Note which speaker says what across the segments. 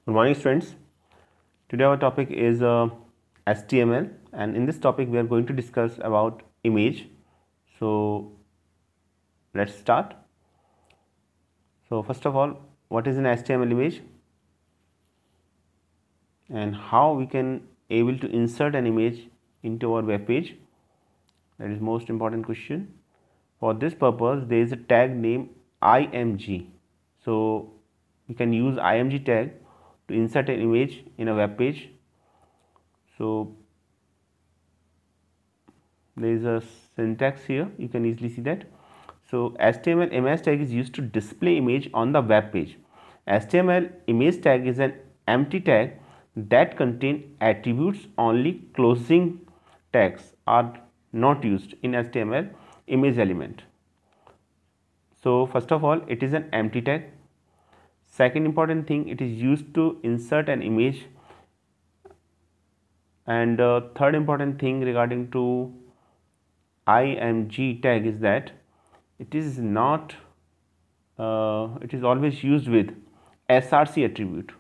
Speaker 1: Good morning, students. Today our topic is HTML, and in this topic we are going to discuss about image. So let's start. So first of all, what is an HTML image and how we can able to insert an image into our web page? That is most important question. For this purpose, there is a tag named img. So we can use img tag to insert an image in a web page. So there is a syntax here, you can easily see that. So HTML image tag is used to display image on the web page. HTML image tag is an empty tag that contain attributes only. Closing tags are not used in HTML image element. So first of all, it is an empty tag. Second important thing, it is used to insert an image. And third important thing regarding to img tag is that it is not it is always used with src attribute.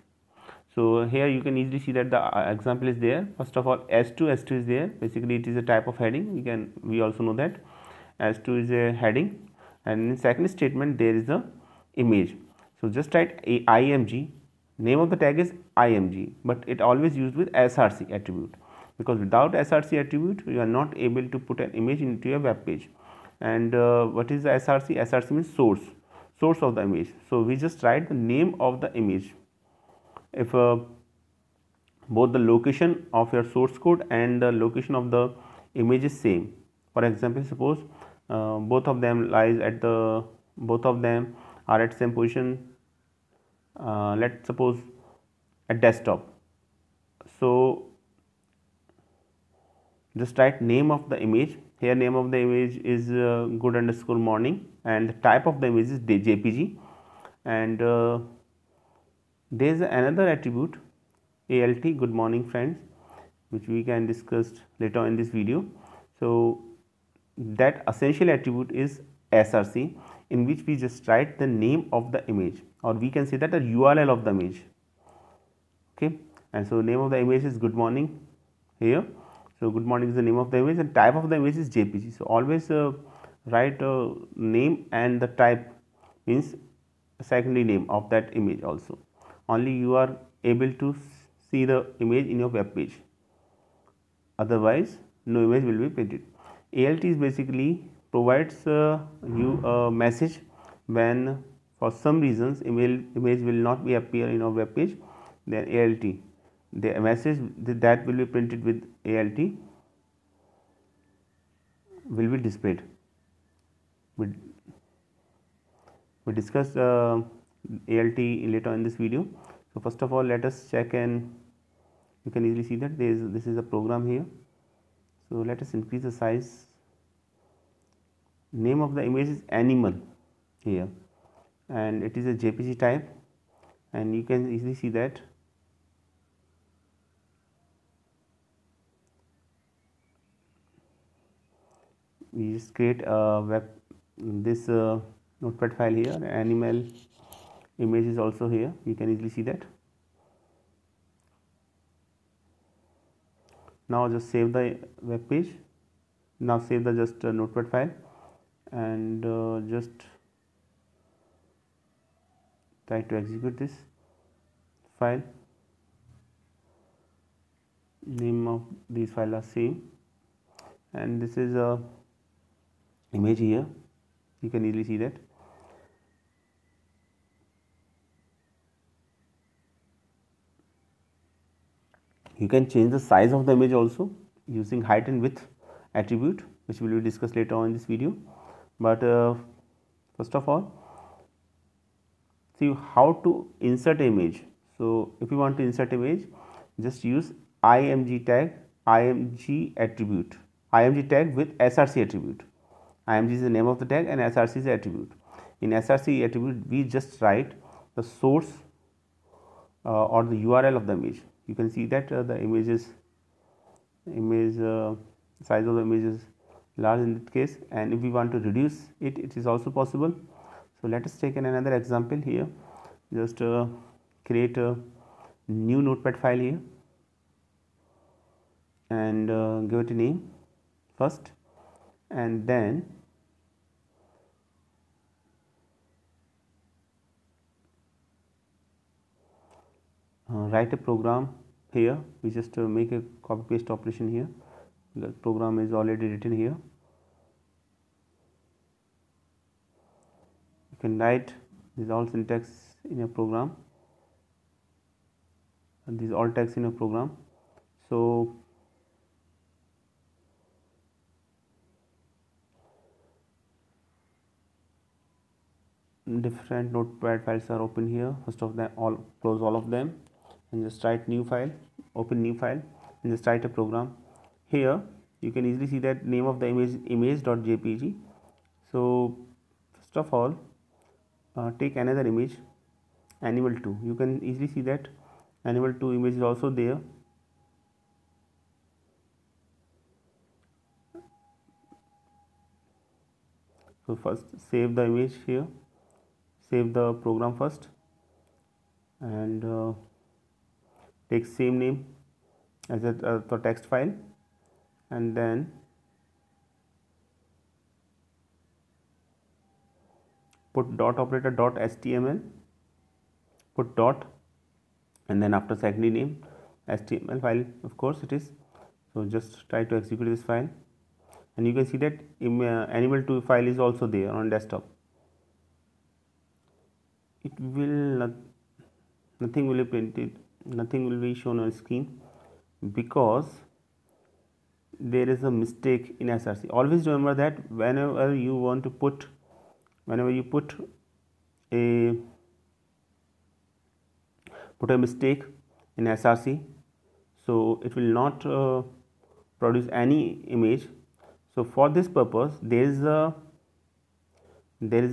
Speaker 1: So here you can easily see that the example is there. First of all, s2 is there. Basically it is a type of heading. We also know that s2 is a heading, and in second statement there is a image. So just write img. Name of the tag is img, but it always used with src attribute, because without src attribute you are not able to put an image into your web page. And what is the src? Src means source of the image. So we just write the name of the image. If both the location of your source code and the location of the image is same, for example, suppose both of them are at same position, let's suppose at desktop. So just write name of the image. Here name of the image is good_morning, and the type of the image is jpg. And there is another attribute alt, good morning friends, which we can discuss later in this video. So that essential attribute is src, in which we just write the name of the image, or we can say that the url of the image. Okay, and so name of the image is good morning here. So good morning is the name of the image, and type of the image is jpg. So always write name, and the type means secondary name of that image also. Only you are able to see the image in your web page, otherwise no image will be printed. alt is basically provides you a message when for some reasons image will not be appear in your web page. Then alt, the message that will be printed with alt will be displayed. We discussed alt later in this video. So first of all, let us check, and you can easily see that this is a program here. So let us increase the size. Name of the image is animal here, and it is a jpg type, and you can easily see that we just create a this notepad file here. Animal image is also here, you can easily see that. Now just save the web page. Now save the just notepad file, and just try to execute this file. Name of these files are same, and this is a image here, you can easily see that. You can change the size of the image also using height and width attribute, which will be discussed later on in this video. But first of all, see how to insert image. So if you want to insert image, just use img tag, img attribute, img tag with src attribute. Img is the name of the tag and src is the attribute. In src attribute, we just write the source or the url of the image. You can see that the size of the image is large in that case, and if we want to reduce it, it is also possible. So let us take another example here. Just create new notepad file here and give it a name first, and then write a program here. We just make a copy paste operation here. The program is already written here. You can write this all syntax in a program, and this all text in a program. So different notepad files are open here. First of them, all close all of them and just write new file, open new file, and just write a program. Here you can easily see that name of the image.jpg. So first of all, take another image, animal 2. You can easily see that animal 2 image is also there. So first save the image here, save the program first, and take same name as the text file, and then put dot operator dot html, put dot, and then after secondary name html file, of course it is. So just try to execute this file, and you can see that animal 2 file is also there on desktop. It will not, nothing will be printed, nothing will be shown on screen because there is a mistake in src. Always remember that whenever you want to put, whenever you put a mistake in src, so it will not produce any image. So for this purpose there is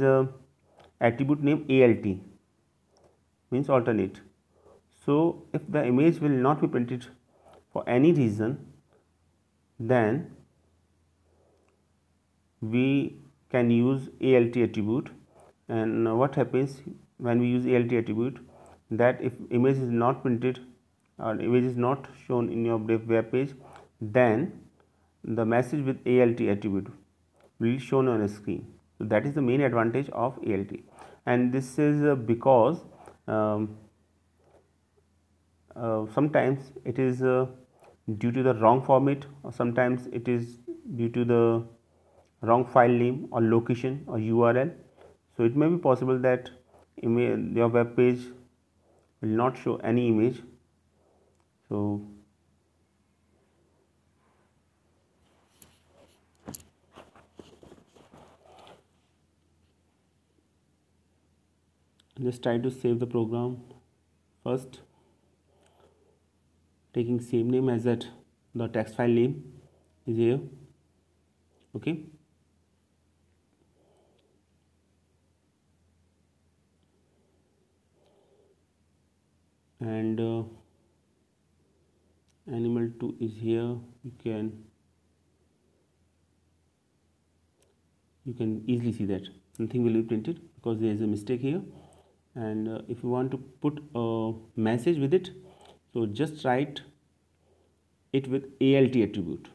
Speaker 1: a attribute named alt, means alternate. So if the image will not be printed for any reason, then we can use alt attribute. And what happens when we use alt attribute, that if image is not printed or image is not shown in your web page, then the message with alt attribute will be shown on a screen. So that is the main advantage of alt, and this is because sometimes it is due to the wrong format, or sometimes it is due to the wrong file name or location or URL. So it may be possible that your web page will not show any image. So just try to save the program first, taking same name as that the text file name is here. Okay, and animal 2 is here. You can easily see that nothing will be printed because there is a mistake here. And if you want to put a message with it, so just write it with alt attribute.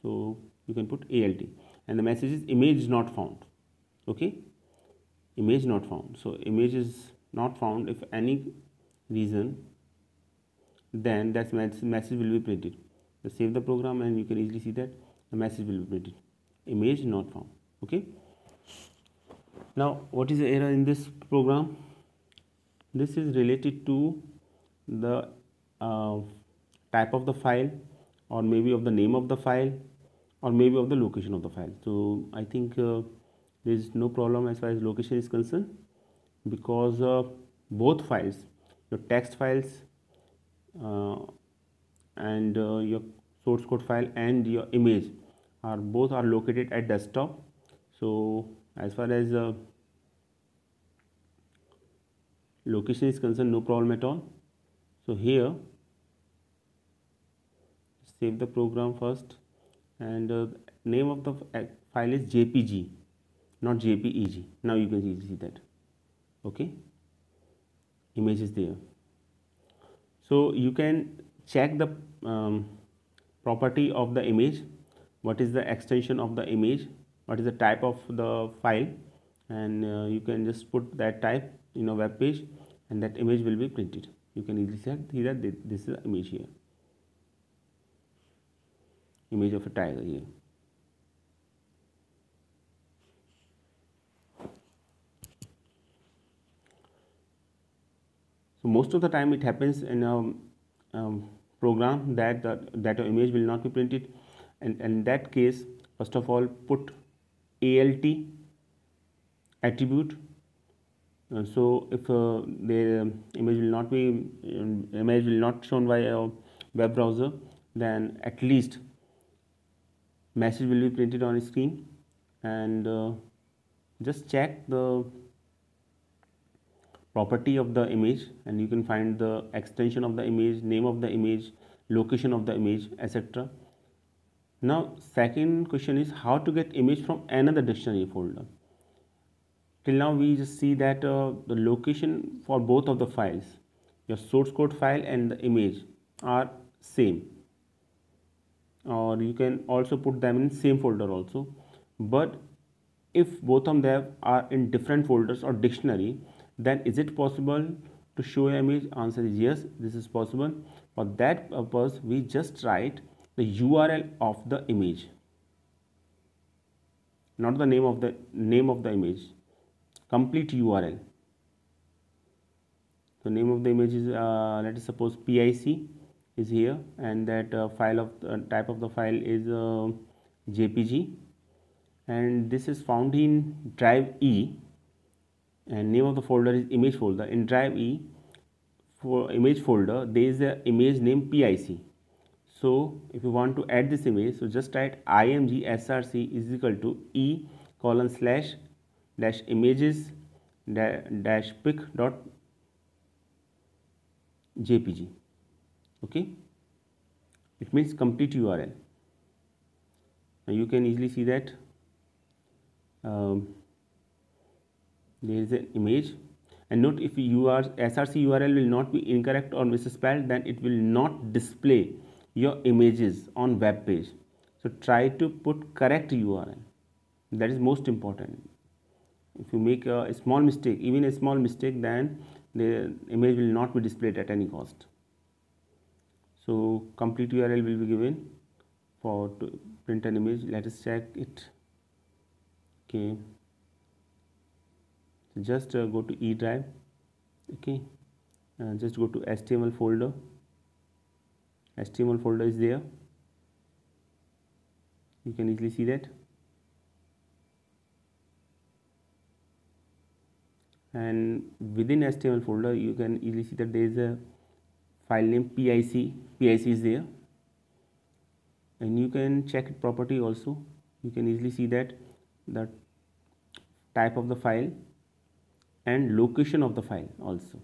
Speaker 1: So you can put alt, and the message is image not found. Okay, image not found. So image is not found if any reason, then that message will be printed. Just save the program and you can easily see that the message will be printed, image not found. Okay, now what is the error in this program? This is related to the type of the file, or maybe of the name of the file, or maybe of the location of the file. So I think there is no problem as far as location is concerned, because both files, your text files and your source code file and your image are both located at desktop. So as far as location is concerned, no problem at all. So here save the program first, and name of the file is jpg, not jpeg. Now you can see that. Okay, image is there. So you can check the property of the image, what is the extension of the image, what is the type of the file, and you can just put that type in a web page and that image will be printed. You can easily see that this is the image here, image of a tiger here. So most of the time it happens in a program that that image will not be printed, and in that case, first of all, put alt attribute. So if the image will not shown by a web browser, then at least message will be printed on screen. And just check the property of the image, and you can find the extension of the image, name of the image, location of the image, etc. Now second question is how to get image from another dictionary folder. Till now we just see that the location for both of the files, your source code file and the image, are same, or you can also put them in same folder also. But if both of them are in different folders or dictionary, then is it possible to show an image? Answer is yes, this is possible. For that purpose we just write the URL of the image, not the name of the image, complete URL. So name of the image is let us suppose PIC is here, and that file of type of the file is JPG, and this is found in drive E, and name of the folder is image folder. In drive E for image folder there is a image name PIC. So if you want to add this image, so just write img src is equal to e:/images pic dot jpg. Okay, it means complete URL. Now you can easily see that there is an image, and note if your src URL will not be incorrect or misspelled, then it will not display your images on web page. So try to put correct URL, that is most important. If you make a small mistake, even a small mistake, then the image will not be displayed at any cost. So complete URL will be given for to print an image. Let us check it. Okay, so just go to E drive. Okay, just go to HTML folder. HTML folder is there, you can easily see that, and within HTML folder you can easily see that there is a file name PIC is there, and you can check it property also. You can easily see that the type of the file and location of the file also.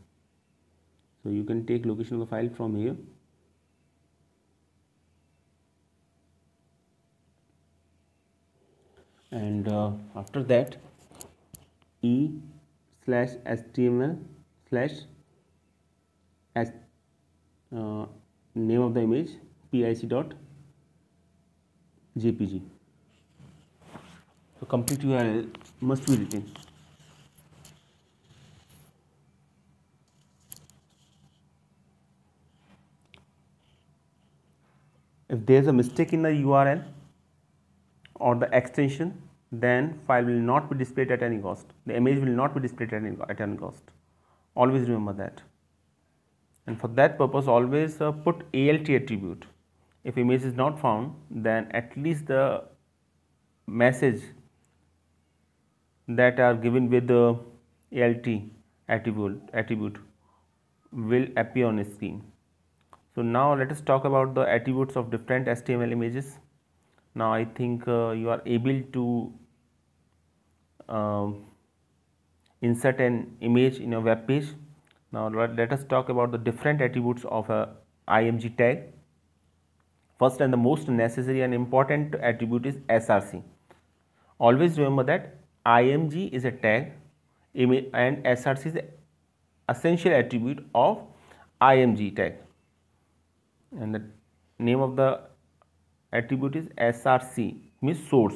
Speaker 1: So you can take location of the file from here. And after that e/html/ name of the image pic.jpg. So complete URL must be written. If there is a mistake in the URL or the extension, then file will not be displayed at any cost. The image will not be displayed at any cost. Always remember that. And for that purpose, always put alt attribute. If image is not found, then at least the message that are given with the alt attribute will appear on the screen. So now let us talk about the attributes of different HTML images. Now I think you are able to insert an image in a web page. Now let us talk about the different attributes of a img tag. First and the most necessary and important attribute is src. Always remember that img is a tag and src is an essential attribute of img tag. and the name of the attribute is src, means source.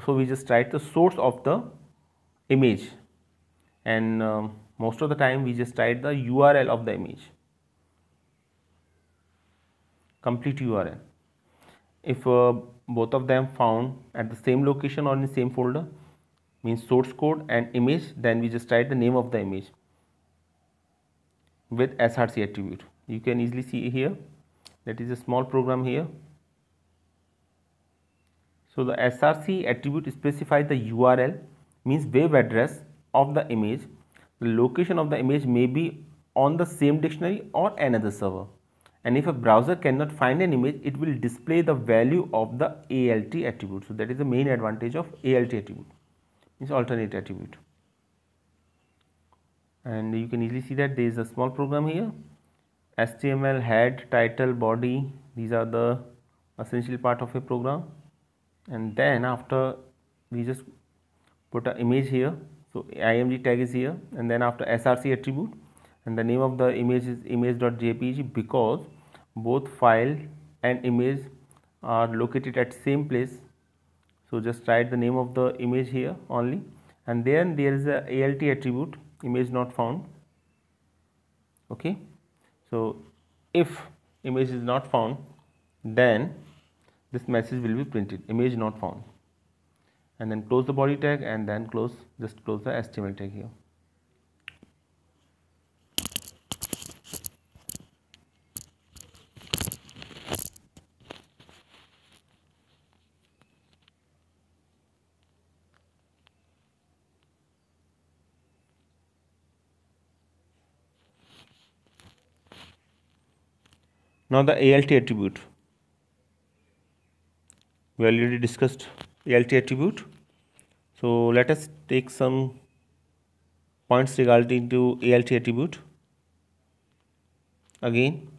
Speaker 1: So we just write the source of the image, and most of the time we just write the URL of the image, complete URL. If both of them found at the same location or in the same folder, means source code and image, then we just write the name of the image with src attribute. You can easily see here, that is a small program here. So the src attribute specifies the URL, means web address of the image. The location of the image may be on the same dictionary or another server, and if a browser cannot find an image, it will display the value of the ALT attribute. So that is the main advantage of ALT attribute, means alternate attribute. And you can easily see that there is a small program here. HTML, head, title, body, these are the essential part of a program. And then after we just put an image here, so img tag is here, and then after src attribute, and the name of the image is image.jpg, because both file and image are located at same place. So just write the name of the image here only, and then there is a ALT attribute, image not found. Okay, so if image is not found, then this message will be printed, image not found, and then close the body tag, and then just close the HTML tag here. Now the ALT attribute, we already discussed ALT attribute. So let us take some points regarding to ALT attribute. Again,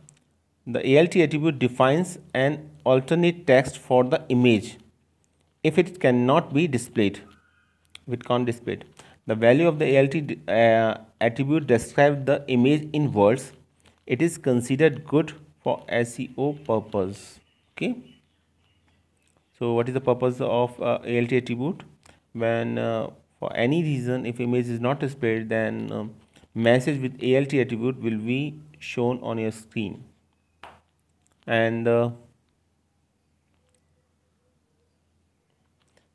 Speaker 1: the ALT attribute defines an alternate text for the image if it cannot be displayed. If it can't display it, the value of the ALT attribute describes the image in words. It is considered good for SEO purpose. Okay. So what is the purpose of ALT attribute? When for any reason if image is not displayed, then message with ALT attribute will be shown on your screen, and the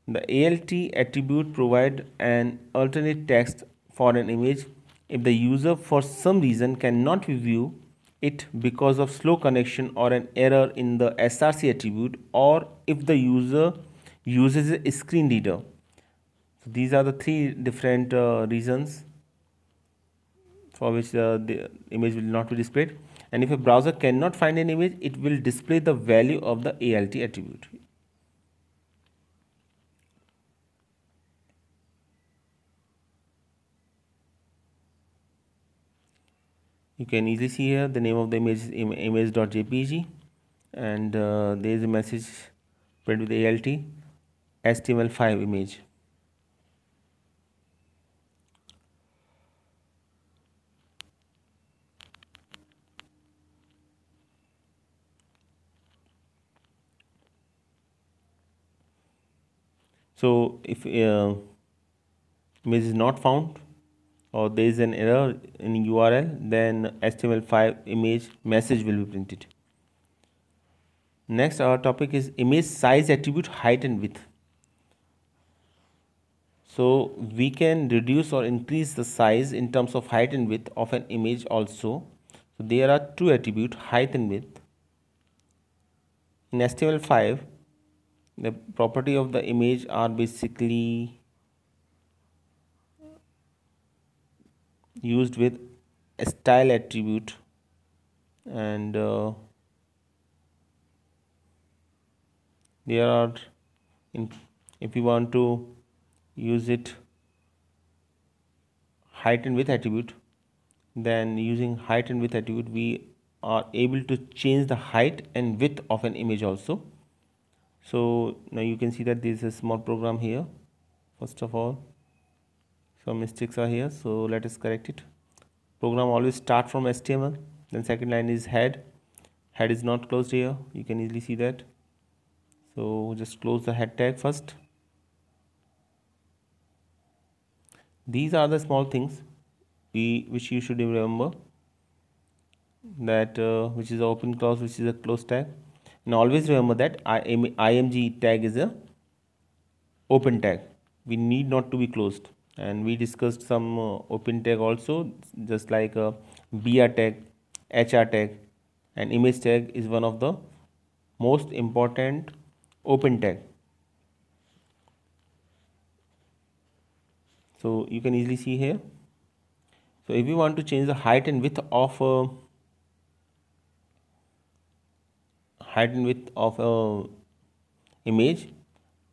Speaker 1: ALT attribute provide an alternate text for an image if the user for some reason cannot view it because of slow connection or an error in the src attribute, or if the user uses a screen reader. So these are the three different reasons for which the image will not be displayed. And if a browser cannot find an image, it will display the value of the ALT attribute. You can easily see here the name of the image is image.jpg, and there is a message printed with ALT HTML5 image. So if image is not found or there is an error in URL, then HTML5 image message will be printed. Next, our topic is image size attribute height and width. So we can reduce or increase the size in terms of height and width of an image also. So there are two attributes, height and width. In HTML5, the property of the image are basically used with a style attribute, and there are if you want to use it height and width attribute, then using height and width attribute we are able to change the height and width of an image also. So now you can see that there is a small program here. First of all, some mistakes are here, so let us correct it. Program always start from HTML, then second line is head. Head is not closed here, you can easily see that. So just close the head tag first. These are the small things which you should remember, that which is a open clause, which is a close tag. And always remember that img tag is a open tag, we need not to be closed. And we discussed some open tag also, just like a br tag, hr tag, and image tag is one of the most important open tag. So you can easily see here. So if you want to change the height and width of image,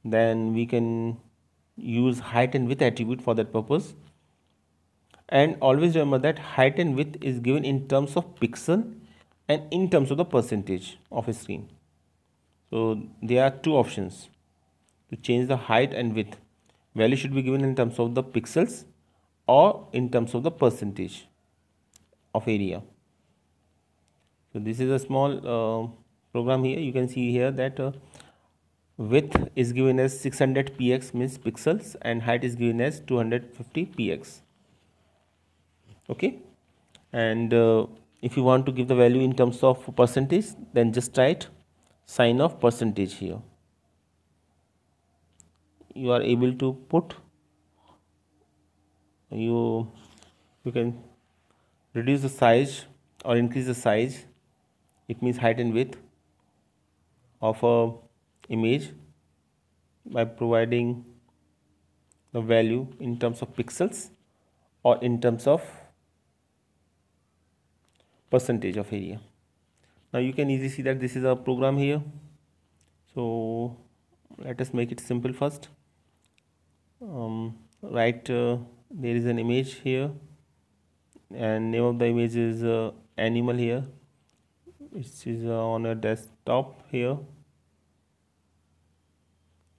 Speaker 1: then we can use height and width attribute for that purpose. And always remember that height and width is given in terms of pixel and in terms of the percentage of a screen. So there are two options to change the height and width. Value should be given in terms of the pixels or in terms of the percentage of area. So this is a small program here. You can see here that width is given as 600 px means pixels, and height is given as 250 px. Okay, and if you want to give the value in terms of percentage, then just write sign of percentage here. You are able to put, you can reduce the size or increase the size, it means height and width of a image by providing the value in terms of pixels or in terms of percentage of area. Now you can easily see that this is a program here. So let us make it simple first. There is an image here, and name of the image is animal here, which is on a desktop here,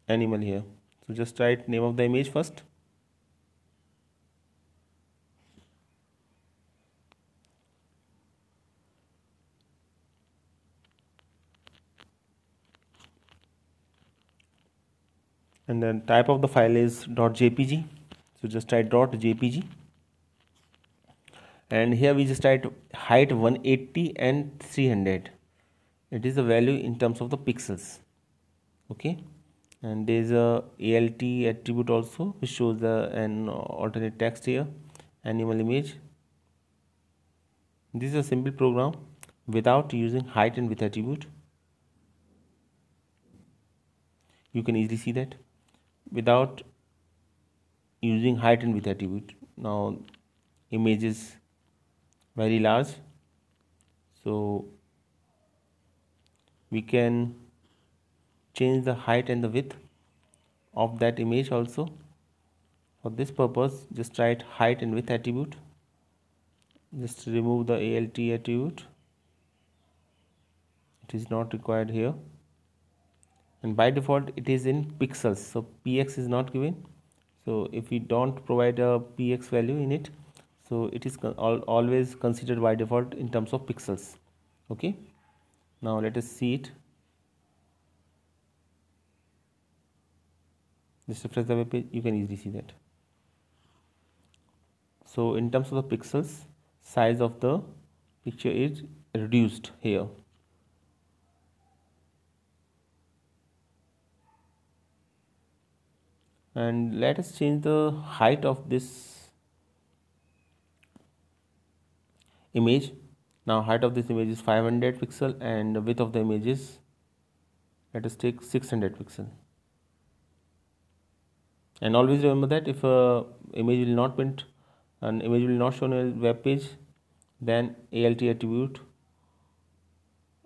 Speaker 1: animal here. So just write name of the image first. And then type of the file is .jpg. So just write .jpg. And here we just write height 180 and 300. It is the value in terms of the pixels. Okay. And there is a alt attribute also, which shows an alternate text here, animal image. This is a simple program without using height and width attribute. You can easily see that without using height and width attribute. Now image is very large, so we can change the height and the width of that image also. For this purpose, just write height and width attribute. Just remove the alt attribute, it is not required here. And by default it is in pixels, so px is not given. So if we don't provide a px value in it, so it is always considered by default in terms of pixels. Okay, now let us see it. Just refresh the web page, you can easily see that. So in terms of the pixels, size of the picture is reduced here. And let us change the height of this image. Now height of this image is 500 pixel and the width of the image is, let us take 600 pixel. And always remember that if a image will not print, an image will not show on a web page, then alt attribute,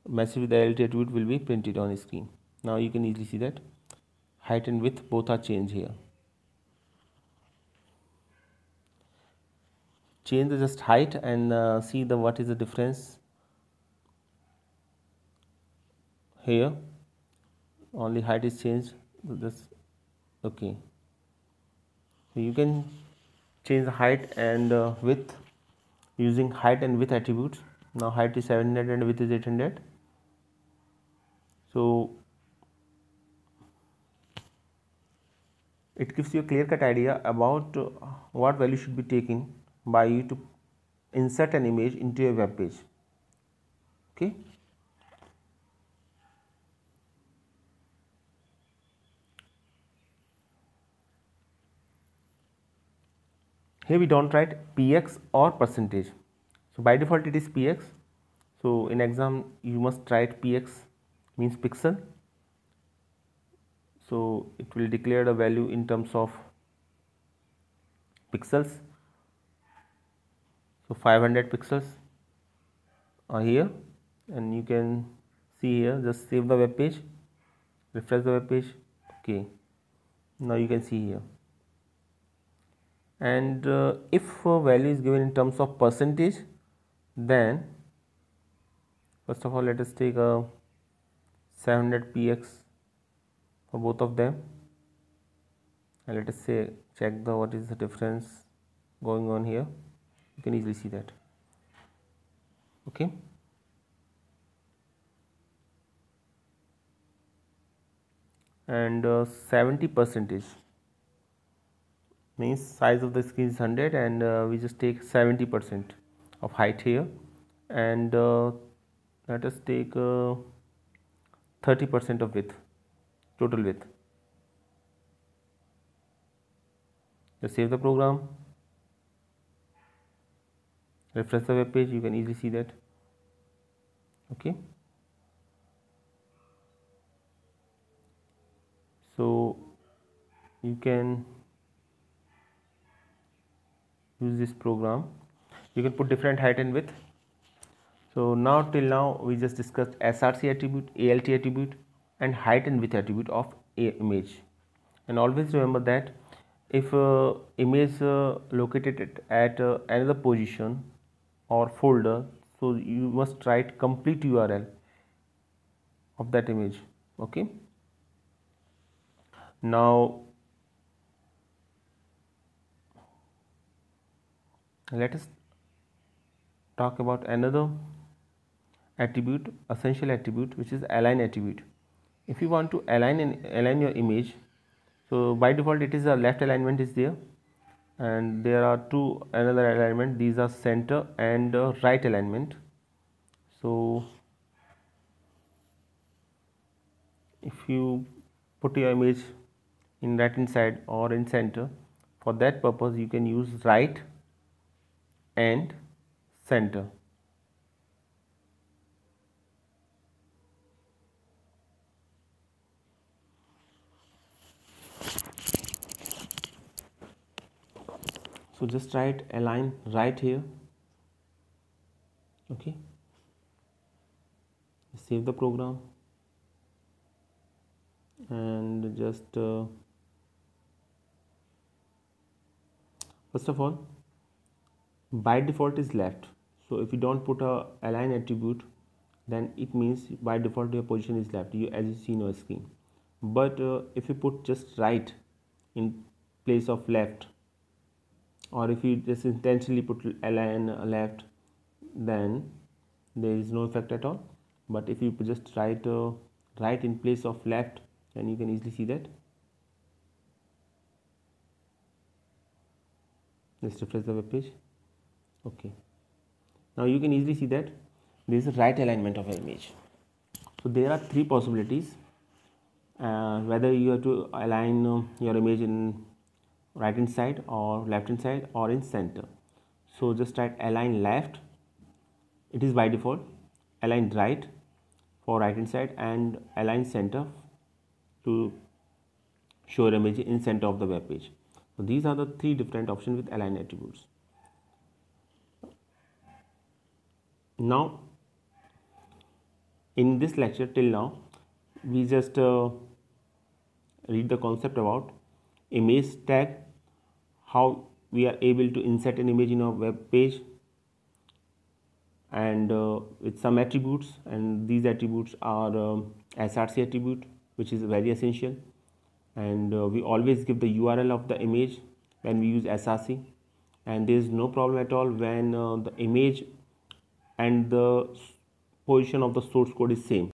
Speaker 1: message with the alt attribute will be printed on the screen. Now you can easily see that height and width both are changed here. Change the just height and see the what is the difference here. Only height is changed. This okay. So you can change the height and width using height and width attributes. Now height is 700 and width is 800. So it gives you a clear-cut idea about what value should be taken by you to insert an image into a web page. Okay. Here we don't write px or percentage. So by default it is px. So in exam you must write px, means pixel. So it will declare the value in terms of pixels. So 500 pixels are here, and you can see here. Just save the web page, refresh the web page. Okay, now you can see here. And if value is given in terms of percentage, then first of all let us take a 700 px for both of them, and let us say check the what is the difference going on here. You can easily see that. Okay. And 70% means size of the screen is 100, and we just take 70% of height here, and let us take 30% of width, total width. Just save the program, refresh the web page. You can easily see that. Okay. So you can use this program. You can put different height and width. So now till now we just discussed SRC attribute, ALT attribute, and height and width attribute of a image. And always remember that if image located at another position or folder, so you must write complete URL of that image. Okay. Now let us talk about another attribute, essential attribute, which is align attribute. If you want to align your image, so by default it is a left alignment is there, and there are two another alignment. These are center and right alignment. So if you put your image in right hand side or in center, for that purpose you can use right and center. So just write align right here. Okay, save the program and just first of all, by default is left. So if you don't put a align attribute, then it means by default your position is left, as you see in your screen. But if you put just right in place of left, or if you just intentionally put align left, then there is no effect at all. But if you just write right in place of left, then you can easily see that. Let's refresh the web page. Okay, now you can easily see that there is a right alignment of an image. So there are three possibilities, whether you have to align your image in right hand side or left hand side or in center. So just write align left, it is by default, align right for right hand side, and align center to show your image in center of the web page. So these are the three different options with align attributes. Now in this lecture till now we just read the concept about image tag, how we are able to insert an image in a web page, and with some attributes, and these attributes are SRC attribute, which is very essential, and we always give the URL of the image when we use SRC, and there is no problem at all when the image and the position of the source code is same.